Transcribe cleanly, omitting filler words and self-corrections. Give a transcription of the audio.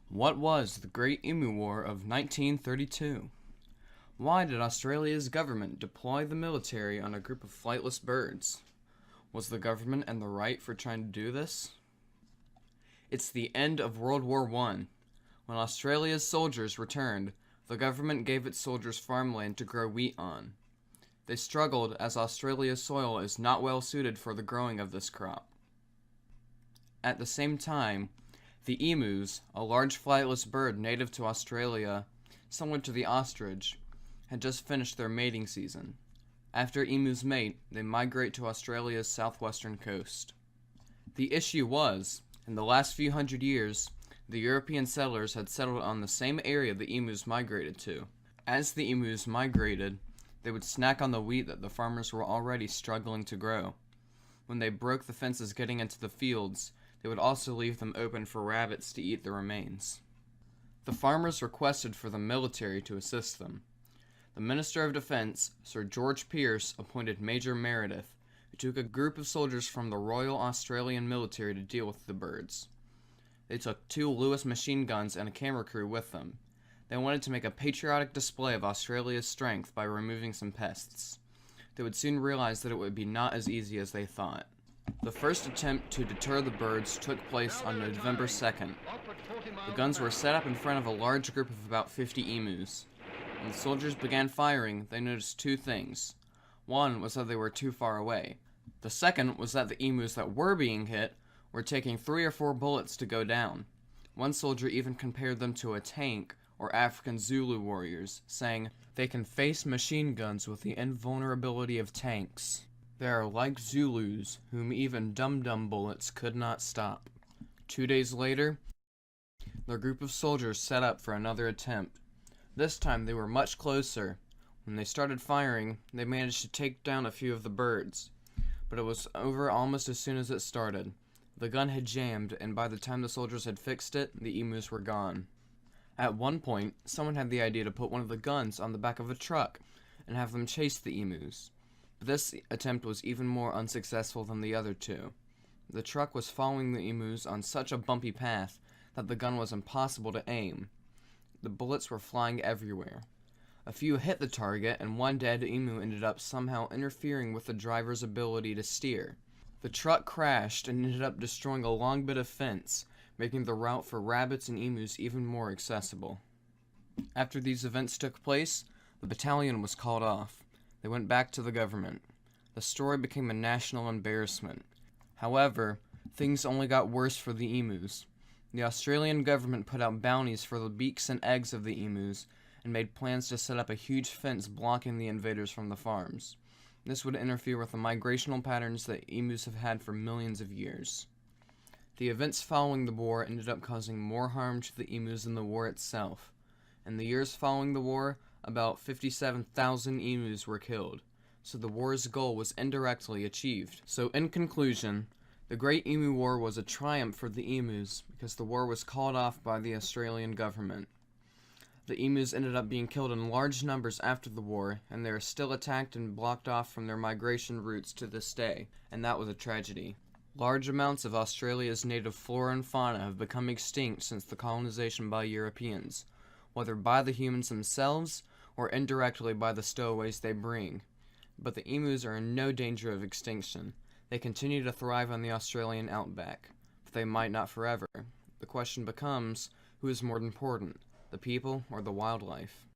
What was the Great Emu War of 1932? Why did Australia's government deploy the military on a group of flightless birds? Was the government in the right for trying to do this? It's the end of World War I. When Australia's soldiers returned, the government gave its soldiers farmland to grow wheat on. They struggled as Australia's soil is not well suited for the growing of this crop. At the same time, the emus, a large flightless bird native to Australia, similar to the ostrich, had just finished their mating season. After emus mate, they migrate to Australia's southwestern coast. The issue was, in the last few hundred years, the European settlers had settled on the same area the emus migrated to. As the emus migrated, they would snack on the wheat that the farmers were already struggling to grow. When they broke the fences getting into the fields, they would also leave them open for rabbits to eat the remains. The farmers requested for the military to assist them. The Minister of Defense, Sir George Pearce, appointed Major Meredith, who took a group of soldiers from the Royal Australian Military to deal with the birds. They took 2 Lewis machine guns and a camera crew with them. They wanted to make a patriotic display of Australia's strength by removing some pests. They would soon realize that it would be not as easy as they thought. The first attempt to deter the birds took place on November 2nd. The guns were set up in front of a large group of about 50 emus. When the soldiers began firing, they noticed 2 things. One was that they were too far away. The second was that the emus that were being hit were taking 3 or 4 bullets to go down. One soldier even compared them to a tank or African Zulu warriors, saying, "They can face machine guns with the invulnerability of tanks. They are like Zulus, whom even dum-dum bullets could not stop." 2 days later, the group of soldiers set up for another attempt. This time they were much closer. When they started firing, they managed to take down a few of the birds. But it was over almost as soon as it started. The gun had jammed, and by the time the soldiers had fixed it, the emus were gone. At one point, someone had the idea to put one of the guns on the back of a truck and have them chase the emus. But this attempt was even more unsuccessful than the other 2. The truck was following the emus on such a bumpy path that the gun was impossible to aim. The bullets were flying everywhere. A few hit the target, and one dead emu ended up somehow interfering with the driver's ability to steer. The truck crashed and ended up destroying a long bit of fence, making the route for rabbits and emus even more accessible. After these events took place, the battalion was called off. They went back to the government. The story became a national embarrassment. However, things only got worse for the emus. The Australian government put out bounties for the beaks and eggs of the emus and made plans to set up a huge fence blocking the invaders from the farms. This would interfere with the migrational patterns that emus have had for millions of years. The events following the war ended up causing more harm to the emus than the war itself. In the years following the war, about 57,000 emus were killed, so the war's goal was indirectly achieved. So in conclusion, the Great Emu War was a triumph for the emus because the war was called off by the Australian government. The emus ended up being killed in large numbers after the war, and they are still attacked and blocked off from their migration routes to this day, and that was a tragedy. Large amounts of Australia's native flora and fauna have become extinct since the colonization by Europeans, whether by the humans themselves or indirectly by the stowaways they bring. But the emus are in no danger of extinction. They continue to thrive on the Australian outback, but they might not forever. The question becomes, who is more important, the people or the wildlife?